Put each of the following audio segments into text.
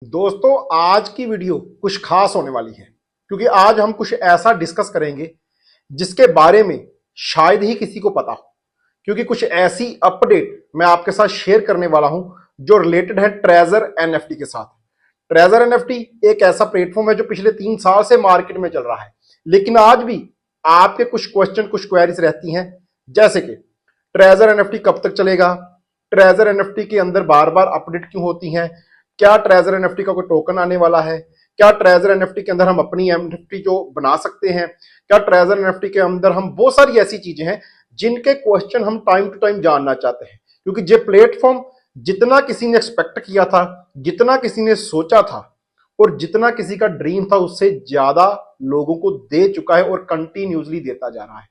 दोस्तों आज की वीडियो कुछ खास होने वाली है क्योंकि आज हम कुछ ऐसा डिस्कस करेंगे जिसके बारे में शायद ही किसी को पता हो। क्योंकि कुछ ऐसी अपडेट मैं आपके साथ शेयर करने वाला हूं जो रिलेटेड है ट्रेजर एनएफटी के साथ। ट्रेजर एनएफटी एक ऐसा प्लेटफॉर्म है जो पिछले 3 साल से मार्केट में चल रहा है, लेकिन आज भी आपके कुछ क्वेश्चन कुछ क्वेरीज रहती हैं, जैसे कि ट्रेजर एनएफटी कब तक चलेगा, ट्रेजर एनएफटी के अंदर बार बार अपडेट क्यों होती हैं, क्या ट्रेजर एनएफटी का कोई टोकन आने वाला है, क्या ट्रेजर एनएफटी के अंदर हम अपनी एनएफटी जो बना सकते हैं, क्या ट्रेजर एनएफटी के अंदर हम, बहुत सारी ऐसी चीजें हैं जिनके क्वेश्चन हम टाइम टू टाइम जानना चाहते हैं। क्योंकि ये प्लेटफॉर्म जितना किसी ने एक्सपेक्ट किया था, जितना किसी ने सोचा था और जितना किसी का ड्रीम था, उससे ज्यादा लोगों को दे चुका है और कंटिन्यूसली देता जा रहा है।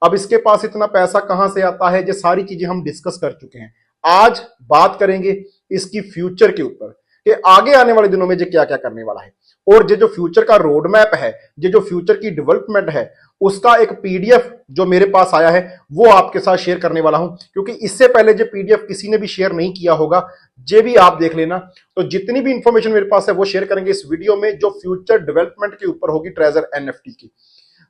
अब इसके पास इतना पैसा कहां से आता है, ये सारी चीजें हम डिस्कस कर चुके हैं। आज बात करेंगे इसकी फ्यूचर के ऊपर कि आगे आने वाले दिनों में ये क्या क्या करने वाला है, और ये जो फ्यूचर का रोड मैप है, ये जो फ्यूचर की डेवलपमेंट है, उसका एक पीडीएफ जो मेरे पास आया है वो आपके साथ शेयर करने वाला हूं। क्योंकि इससे पहले जो पीडीएफ किसी ने भी शेयर नहीं किया होगा, ये भी आप देख लेना। तो जितनी भी इंफॉर्मेशन मेरे पास है वो शेयर करेंगे इस वीडियो में, जो फ्यूचर डेवलपमेंट के ऊपर होगी ट्रेजर एनएफटी की।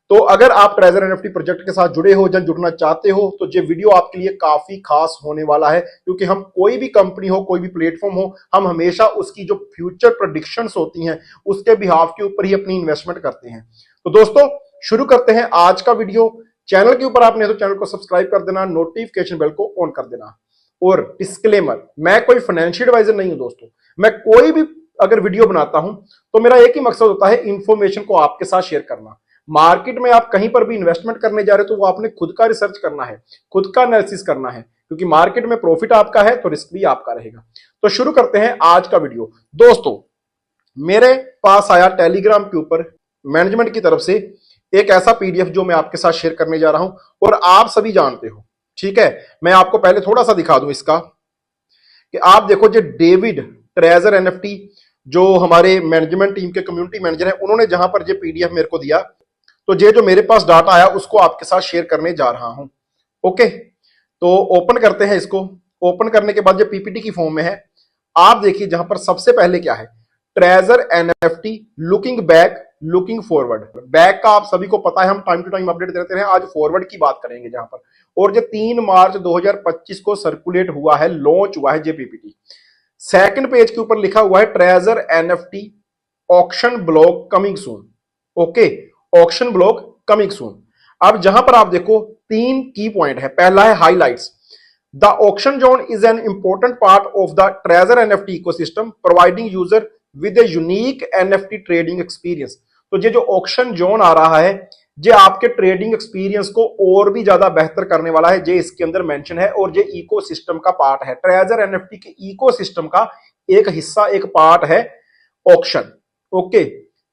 तो अगर आप ट्रेजर एनएफटी प्रोजेक्ट के साथ जुड़े हो या जुड़ना चाहते हो तो ये वीडियो आपके लिए काफी खास होने वाला है। क्योंकि हम कोई भी कंपनी हो, कोई भी प्लेटफॉर्म हो, हम हमेशा उसकी जो फ्यूचर प्रेडिक्शंस होती हैं उसके बिहाफ के ऊपर ही अपनी इन्वेस्टमेंट करते हैं। तो दोस्तों शुरू करते हैं आज का वीडियो। चैनल के ऊपर आपने तो चैनल को सब्सक्राइब कर देना, नोटिफिकेशन बेल को ऑन कर देना। और डिस्क्लेमर, मैं कोई फाइनेंशियल एडवाइजर नहीं हूं दोस्तों। मैं कोई भी अगर वीडियो बनाता हूं तो मेरा एक ही मकसद होता है इंफॉर्मेशन को आपके साथ शेयर करना। मार्केट में आप कहीं पर भी इन्वेस्टमेंट करने जा रहे हो तो वो आपने खुद का रिसर्च करना है, खुद का एनालिसिस करना है, क्योंकि मार्केट में प्रॉफिट आपका है तो रिस्क भी आपका रहेगा। तो शुरू करते हैं आज का वीडियो। दोस्तों मेरे पास आया टेलीग्राम के ऊपर मैनेजमेंट की तरफ से एक ऐसा पीडीएफ जो मैं आपके साथ शेयर करने जा रहा हूं, और आप सभी जानते हो, ठीक है। मैं आपको पहले थोड़ा सा दिखा दूं इसका कि आप देखो, जो डेविड ट्रेजर एनएफटी जो हमारे मैनेजमेंट टीम के कम्युनिटी मैनेजर हैं, उन्होंने जहां पर ये पीडीएफ मेरे को दिया, तो ये जो मेरे पास डाटा आया उसको आपके साथ शेयर करने जा रहा हूं। ओके, तो ओपन करते हैं इसको। ओपन करने के बाद ये पीपीटी की फॉर्म में है। आप देखिए जहां पर सबसे पहले क्या है, treasure NFT looking back looking forward. Back का आप सभी को पता है, हम टाइम टू टाइम अपडेट देते हैं। आज फॉरवर्ड की बात करेंगे जहां पर, और जो 3 मार्च 2025 को सर्कुलेट हुआ है, लॉन्च हुआ है ये पीपीटी। सेकंड पेज के ऊपर लिखा हुआ है treasure NFT auction block coming soon. Okay, auction block coming soon. अब जहां पर आप देखो 3 की पॉइंट है। पहला है highlights, the auction zone is an important part of the treasure NFT ecosystem providing user with a unique NFT trading experience. तो ये जो ऑक्शन जोन आ रहा है, ये आपके ट्रेडिंग एक्सपीरियंस को और भी ज्यादा बेहतर करने वाला है। ये इसके अंदर मेंशन है और ये इकोसिस्टम का पार्ट है। ट्रेजर एनएफटी के इकोसिस्टम का एक हिस्सा, एक पार्ट है ऑक्शन। ओके,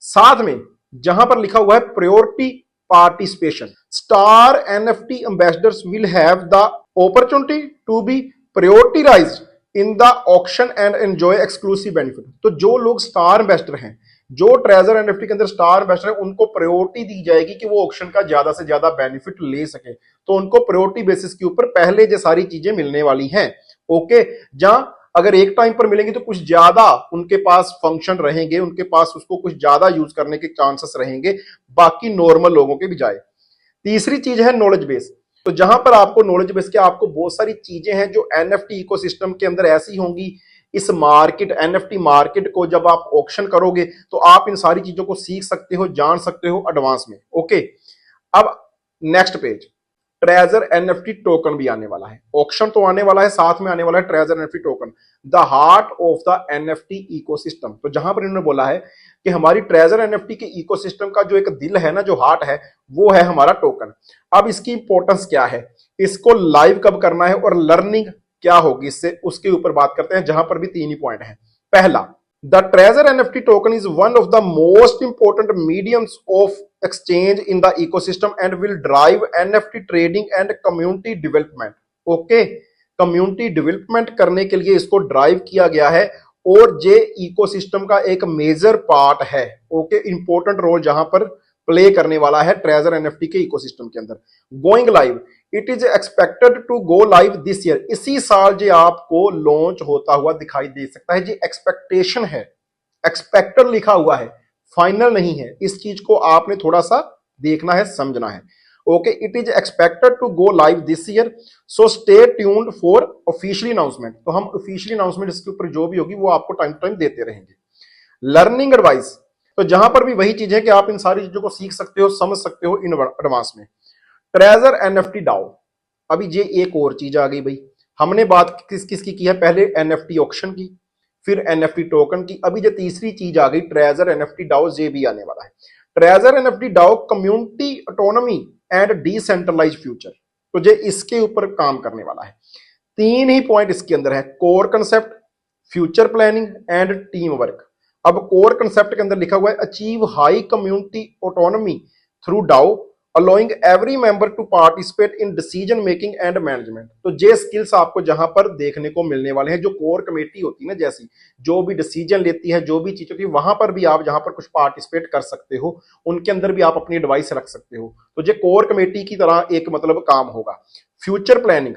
साथ में जहां पर लिखा हुआ है priority participation, star NFT ambassadors will have the opportunity to be prioritized in the auction and enjoy exclusive benefit. तो जो लोग स्टार एम्बेसडर हैं, जो ट्रेजर एनएफटी के अंदर स्टार एम्बेसडर है, उनको प्रायोरिटी दी जाएगी कि वो ऑक्शन का ज्यादा से ज्यादा बेनिफिट ले सके। तो उनको प्रायोरिटी बेसिस के ऊपर पहले ये सारी चीजें मिलने वाली हैं। ओके, जहां अगर एक टाइम पर मिलेंगे तो कुछ ज्यादा उनके पास फंक्शन रहेंगे, उनके पास उसको कुछ ज्यादा यूज करने के चांसेस रहेंगे बाकी नॉर्मल लोगों के बजाय। तीसरी चीज है नॉलेज बेस। तो जहां पर आपको नॉलेज बेस के आपको बहुत सारी चीजें हैं जो एनएफटी इकोसिस्टम के अंदर ऐसी होंगी, इस मार्केट एनएफटी मार्केट को जब आप ऑक्शन करोगे तो आप इन सारी चीजों को सीख सकते हो, जान सकते हो एडवांस में। ओके, अब next page, treasure NFT token भी आने वाला है। ऑक्शन तो आने वाला है, साथ में आने वाला है treasure NFT token, the heart of the NFT ecosystem. तो जहां पर इन्होंने बोला है कि हमारी ट्रेजर एनएफटी के इकोसिस्टम का जो एक दिल है ना, जो हार्ट है, वो है हमारा टोकन। अब इसकी इंपॉर्टेंस क्या है, इसको लाइव कब करना है और लर्निंग क्या होगी इससे, उसके ऊपर बात करते हैं। जहां पर भी 3 ही पॉइंट है। पहला, the Trezor NFT token is one of the most important mediums of exchange in the ecosystem and will drive NFT trading and community development. Okay, community development करने के लिए इसको ड्राइव किया गया है और ये इकोसिस्टम का एक मेजर पार्ट है। ओके, इंपॉर्टेंट रोल जहां पर प्ले करने वाला है ट्रेजर एनएफटी के इकोसिस्टम के अंदर। Going live, it is expected to go live this year. इसी साल जो आपको लॉन्च होता हुआ दिखाई दे सकता है, जी एक्सपेक्टेशन है। एक्सपेक्टेड लिखा हुआ है, फाइनल नहीं है। इस चीज को आपने थोड़ा सा देखना है, समझना है। Okay, it is expected to go live this year, so stay tuned for official announcement. तो हम ऑफिशियल अनाउंसमेंट इसके ऊपर जो भी होगी वो आपको टाइम टू टाइम देते रहेंगे। लर्निंग एडवाइस, तो जहां पर भी वही चीज है कि आप इन सारी चीजों को सीख सकते हो, समझ सकते हो इन एडवांस में। ट्रेजर एनएफटी डाओ, अभी ये एक और चीज आ गई भाई। हमने बात किसकी की है, पहले एनएफटी ऑक्शन की, फिर एनएफटी टोकन की, अभी जो तीसरी चीज आ गई ट्रेजर एनएफटी डाओ, ये भी आने वाला है। Treasure NFT DAO community autonomy and decentralize future, तो ये इसके ऊपर काम करने वाला है। तीन ही पॉइंट इसके अंदर है, core concept, future planning and team work. अब कोर कंसेप्ट के अंदर लिखा हुआ है achieve high community autonomy through DAO allowing every member to participate in decision making and management. तो ये स्किल्स आपको जहां पर देखने को मिलने वाले हैं। जो कोर कमेटी होती है ना, जैसी जो भी डिसीजन लेती है, जो भी चीज होती है, वहां पर भी आप जहां पर कुछ पार्टिसिपेट कर सकते हो, उनके अंदर भी आप अपनी एडवाइस रख सकते हो। तो ये कोर कमेटी की तरह एक मतलब काम होगा। Future planning,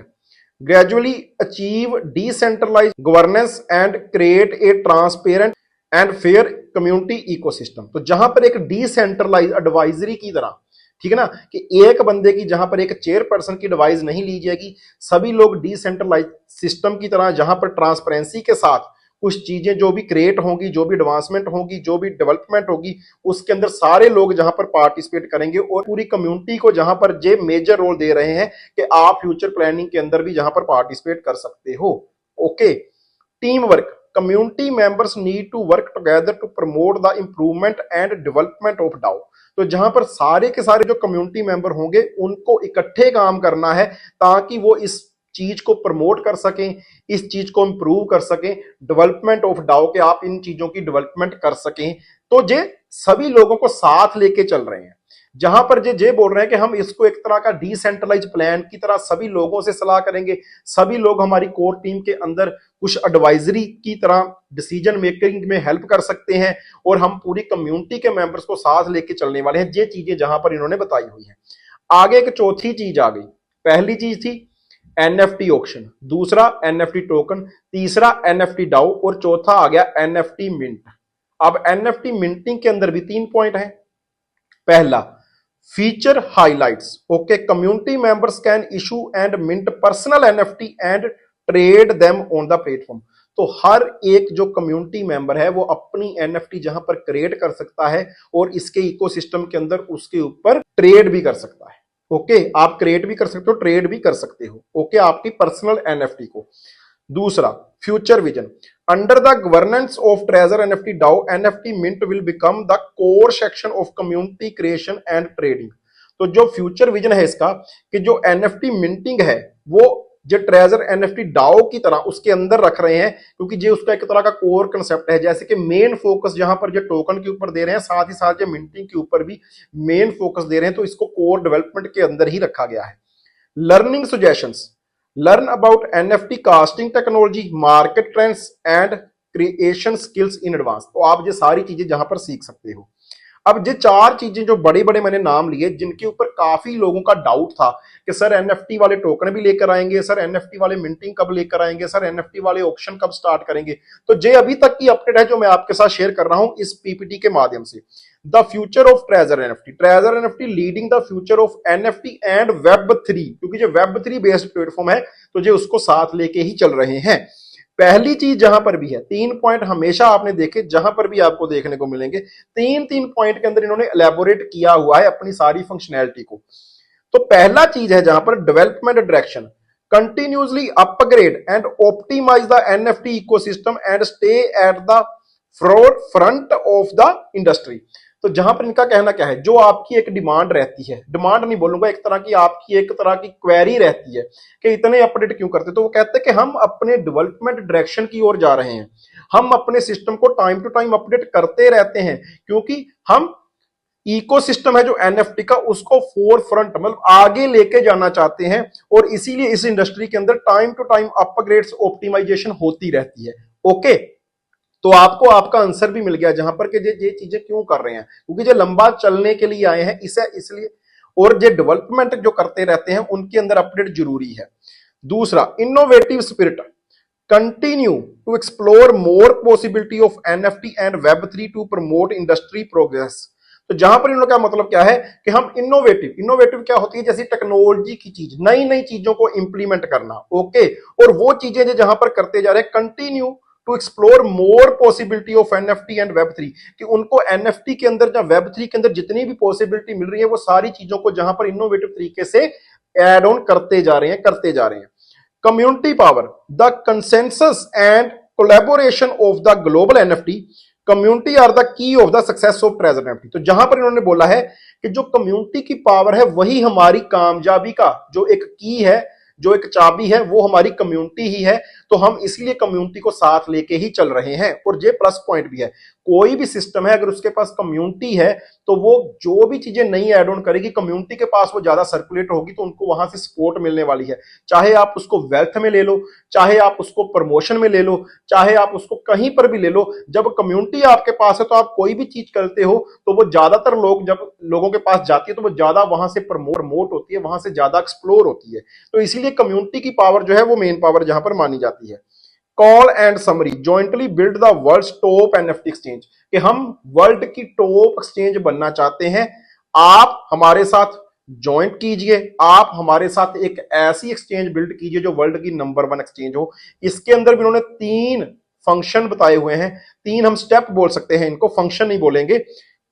gradually achieve decentralize governance and create a transparent and fair community ecosystem. तो जहां पर एक डिसेंट्रलाइज एडवाइजरी की तरह, ठीक है ना, कि एक बंदे की जहां पर एक चेयरपर्सन की एडवाइस नहीं ली जाएगी, सभी लोग डिसेंट्रलाइज सिस्टम की तरह जहां पर ट्रांसपेरेंसी के साथ कुछ चीजें जो भी क्रिएट होंगी, जो भी एडवांसमेंट होगी, जो भी डेवलपमेंट होगी, उसके अंदर सारे लोग जहां पर पार्टिसिपेट करेंगे और पूरी कम्युनिटी को जहां पर जे मेजर रोल दे रहे हैं कि आप फ्यूचर प्लानिंग के अंदर भी जहां पर पार्टिसिपेट कर सकते हो। Okay, team work, community members need to work together to promote the improvement and development of DAO. तो जहां पर सारे के सारे जो कम्युनिटी मेंबर होंगे उनको इकट्ठे काम करना है ताकि वो इस चीज को प्रमोट कर सकें, इस चीज को इंप्रूव कर सकें, डेवलपमेंट ऑफ डाओ के आप इन चीजों की डेवलपमेंट कर सकें। तो ये सभी लोगों को साथ लेके चल रहे हैं। जहां पर जे बोल रहे हैं कि हम इसको एक तरह का डिसेंट्रलाइज प्लान की तरह सभी लोगों से सलाह करेंगे, सभी लोग हमारी कोर टीम के अंदर कुछ एडवाइजरी की तरह डिसीजन मेकिंग में हेल्प कर सकते हैं और हम पूरी कम्युनिटी के मेंबर्स को साथ लेके चलने वाले हैं। ये चीजें जहां पर इन्होंने बताई हुई है। आगे एक चौथी चीज आ गई। पहली चीज थी एनएफटी ऑक्शन, दूसरा एनएफटी टोकन, तीसरा एनएफटी डाउ और चौथा आ गया एनएफटी मिंट। अब एनएफटी मिंटिंग के अंदर भी 3 पॉइंट है। पहला, feature highlights. Okay, community members can issue and mint personal NFT and trade them on the platform. तो हर एक जो कम्युनिटी मेंबर है वो अपनी एनएफटी जहां पर क्रिएट कर सकता है और इसके इकोसिस्टम के अंदर उसके ऊपर ट्रेड भी कर सकता है। ओके, आप क्रिएट भी कर सकते हो, ट्रेड भी कर सकते हो। ओके, आपकी पर्सनल एनएफटी को। दूसरा, future vision, under the governance of treasure NFT DAO NFT mint will become the core section of community creation and trading. तो जो फ्यूचर विजन है इसका कि जो एनएफटी मिंटिंग है वो जो ट्रेजर एनएफटी डाओ की तरह उसके अंदर रख रहे हैं, क्योंकि ये उसका एक तरह का कोर कंसेप्ट है। जैसे कि मेन फोकस जहां पर जो टोकन के ऊपर दे रहे हैं, साथ ही साथ जो मिंटिंग के ऊपर भी मेन फोकस दे रहे हैं, तो इसको कोर डेवलपमेंट के अंदर ही रखा गया है। Learning suggestions, learn about NFT casting technology, market trends and creation skills in advance. तो आप ये सारी चीजें जहां पर सीख सकते हो। अब ये 4 चीजें जो बड़े बड़े मैंने नाम लिए, जिनके ऊपर काफी लोगों का डाउट था कि सर एनएफटी वाले टोकन भी लेकर आएंगे, सर एनएफटी वाले मिंटिंग कब लेकर आएंगे, सर एनएफटी वाले ऑक्शन कब स्टार्ट करेंगे, तो ये अभी तक की अपडेट है जो मैं आपके साथ शेयर कर रहा हूं इस पीपीटी के माध्यम से। The future of treasure NFT, treasure NFT leading the future of NFT and Web3, क्योंकि जो वेब3 बेस्ड प्लेटफॉर्म है तो ये उसको साथ लेके ही चल रहे हैं। पहली चीज जहां पर भी है, 3 पॉइंट हमेशा आपने देखे, जहां पर भी आपको देखने को मिलेंगे 3 पॉइंट के अंदर इन्होंने एलैबोरेट किया हुआ है अपनी सारी फंक्शनैलिटी को। तो पहला चीज है जहां पर development direction, continuously upgrade and optimize the NFT ecosystem and stay at the front of the industry. तो जहां पर इनका कहना क्या है, जो आपकी एक डिमांड रहती है, डिमांड नहीं बोलूंगा, एक तरह की आपकी एक तरह की क्वेरी रहती है कि इतने अपडेट क्यों करते, तो वो कहते हैं कि हम अपने डेवलपमेंट डायरेक्शन की ओर जा रहे हैं, हम अपने सिस्टम को टाइम टू टाइम अपडेट करते रहते हैं, क्योंकि हम इकोसिस्टम है जो एनएफटी का उसको फोर फ्रंट मतलब आगे लेके जाना चाहते हैं, और इसीलिए इस इंडस्ट्री के अंदर time to time upgrades optimization होती रहती है। ओके, तो आपको आपका आंसर भी मिल गया जहां पर कि ये चीजें क्यों कर रहे हैं, क्योंकि जो लंबा चलने के लिए आए हैं इसे इसलिए, और जो डेवलपमेंट जो करते रहते हैं उनके अंदर अपडेट जरूरी है। दूसरा, innovative spirit, continue to explore more possibility of NFT and वेब3 टू प्रमोट इंडस्ट्री प्रोग्रेस। तो जहां पर इन्होंने का मतलब क्या है कि हम इनोवेटिव क्या होती है, जैसी टेक्नोलॉजी की चीज, नई नई चीजों को इंप्लीमेंट करना, ओके, और वो चीजें जो जहां पर करते जा रहे हैं, continue to explore more possibility of NFT and web 3, कि उनको एनएफटी के अंदर या वेब 3 के अंदर जितनी भी पॉसिबिलिटी मिल रही है वो सारी चीजों को जहां पर इनोवेटिव तरीके से एड ऑन करते जा रहे हैं। Community power, the consensus and collaboration of the global NFT community are the key of the success of treasure NFT. तो जहां पर इन्होंने बोला है कि जो कम्युनिटी की पावर है वही हमारी कामयाबी का जो एक की है, जो एक चाबी है, वो हमारी कम्युनिटी ही है। तो हम इसलिए कम्युनिटी को साथ लेके ही चल रहे हैं। और ये प्लस पॉइंट भी है, कोई भी सिस्टम है अगर उसके पास कम्युनिटी है तो वो जो भी चीजें नई एड ऑन करेगी, कम्युनिटी के पास वो ज्यादा सर्कुलेट होगी तो उनको वहां से सपोर्ट मिलने वाली है। चाहे आप उसको वेल्थ में ले लो, चाहे आप उसको प्रमोशन में ले लो, चाहे आप उसको कहीं पर भी ले लो, जब कम्युनिटी आपके पास है तो आप कोई भी चीज करते हो तो वो ज्यादातर लोग जब लोगों के पास जाती है तो वो ज्यादा वहां से प्रमोट होती है, वहां से ज्यादा एक्सप्लोर होती है। तो इसीलिए कम्युनिटी की पावर जो है वो मेन पावर जहां पर मानी जाती है। Call and summary, jointly build the world's top NFT exchange, कि हम वर्ल्ड की टॉप एक्सचेंज बनना चाहते हैं। आप हमारे साथ ज्वाइंट कीजिए, आप हमारे साथ एक ऐसी एक्सचेंज बिल्ड कीजिए जो वर्ल्ड की नंबर 1 एक्सचेंज हो। इसके अंदर भी उन्होंने 3 फंक्शन बताए हुए हैं, 3 हम स्टेप बोल सकते हैं, इनको फंक्शन नहीं बोलेंगे।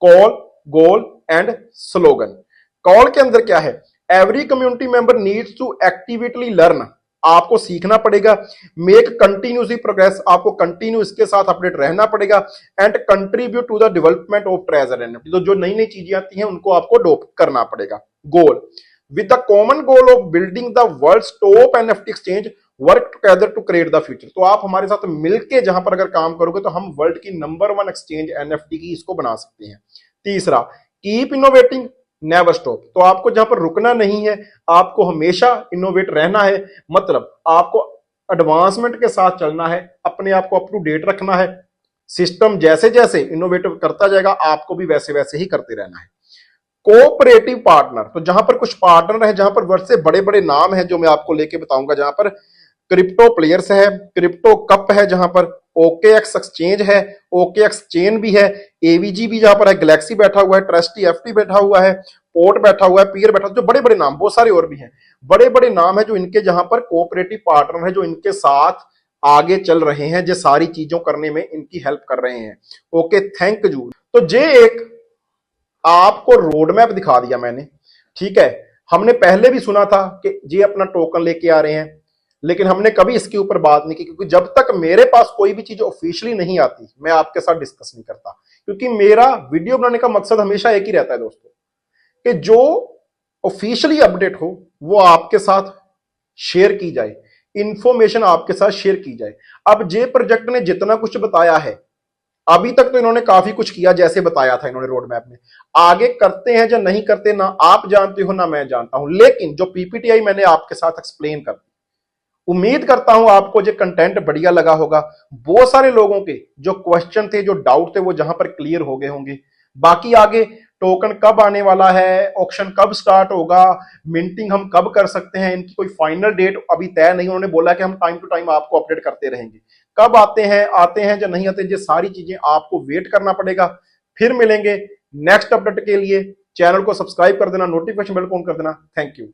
Call, goal and slogan. Call के अंदर क्या है, every community member needs to actively learn, आपको सीखना पड़ेगा। मेक कंटिन्यूसली प्रोग्रेस, आपको कंटिन्यू इसके साथ अपडेट रहना पड़ेगा। And contribute to the development of treasure NFT, तो जो नई नई चीजें आती हैं उनको आपको अडॉप्ट करना पड़ेगा। Goal, with the common goal of building the world's top NFT exchange, work together to create the future. तो आप हमारे साथ मिलके जहां पर अगर काम करोगे तो हम वर्ल्ड की नंबर 1 एक्सचेंज एनएफटी की इसको बना सकते हैं। तीसरा, कीप इनोवेटिंग नेवर स्टॉप, तो आपको जहां पर रुकना नहीं है, आपको हमेशा इनोवेट रहना है। मतलब आपको एडवांसमेंट के साथ चलना है, अपने आप को अप टू डेट रखना है। सिस्टम जैसे जैसे इनोवेटिव करता जाएगा आपको भी वैसे वैसे ही करते रहना है। कोऑपरेटिव पार्टनर, तो जहां पर कुछ पार्टनर है, जहां पर वर्ल्ड से बड़े बड़े नाम है जो मैं आपको लेके बताऊंगा, जहां पर क्रिप्टो प्लेयर्स है, क्रिप्टो कप है, जहां पर OKX एक्सचेंज है, OKX चेन भी है, एवीजी भी जहां पर है, गैलेक्सी बैठा हुआ है, ट्रस्टी एफटी बैठा हुआ है, पोर्ट बैठा हुआ है, पीयर बैठा हुआ है, जो बड़े बड़े नाम, बहुत सारे और भी हैं, बड़े बड़े नाम है जो इनके जहां पर कोऑपरेटिव पार्टनर है, जो इनके साथ आगे चल रहे हैं, जो सारी चीजों करने में इनकी हेल्प कर रहे हैं। Okay, thank you. तो ये एक आपको रोड मैप दिखा दिया मैंने, ठीक है। हमने पहले भी सुना था कि ये अपना टोकन लेके आ रहे हैं, लेकिन हमने कभी इसके ऊपर बात नहीं की, क्योंकि जब तक मेरे पास कोई भी चीज ऑफिशियली नहीं आती मैं आपके साथ डिस्कस नहीं करता, क्योंकि मेरा वीडियो बनाने का मकसद हमेशा एक ही रहता है दोस्तों, कि जो ऑफिशियली अपडेट हो वो आपके साथ शेयर की जाए, इंफॉर्मेशन आपके साथ शेयर की जाए। अब जे प्रोजेक्ट ने जितना कुछ बताया है अभी तक, तो इन्होंने काफी कुछ किया जैसे बताया था इन्होंने रोड मैप में। आगे करते हैं या नहीं करते ना आप जानते हो ना मैं जानता हूं, लेकिन जो पीपीटीआई मैंने आपके साथ एक्सप्लेन कर, उम्मीद करता हूं आपको जो कंटेंट बढ़िया लगा होगा। बहुत सारे लोगों के जो क्वेश्चन थे, जो डाउट थे, वो जहां पर क्लियर हो गए होंगे। बाकी आगे टोकन कब आने वाला है, ऑक्शन कब स्टार्ट होगा, मिंटिंग हम कब कर सकते हैं, इनकी कोई फाइनल डेट अभी तय नहीं। उन्होंने बोला कि हम टाइम टू टाइम आपको अपडेट करते रहेंगे। कब आते हैं या नहीं आते, ये सारी चीजें आपको वेट करना पड़ेगा। फिर मिलेंगे नेक्स्ट अपडेट के लिए। चैनल को सब्सक्राइब कर देना, नोटिफिकेशन बेल ऑन कर देना। Thank you.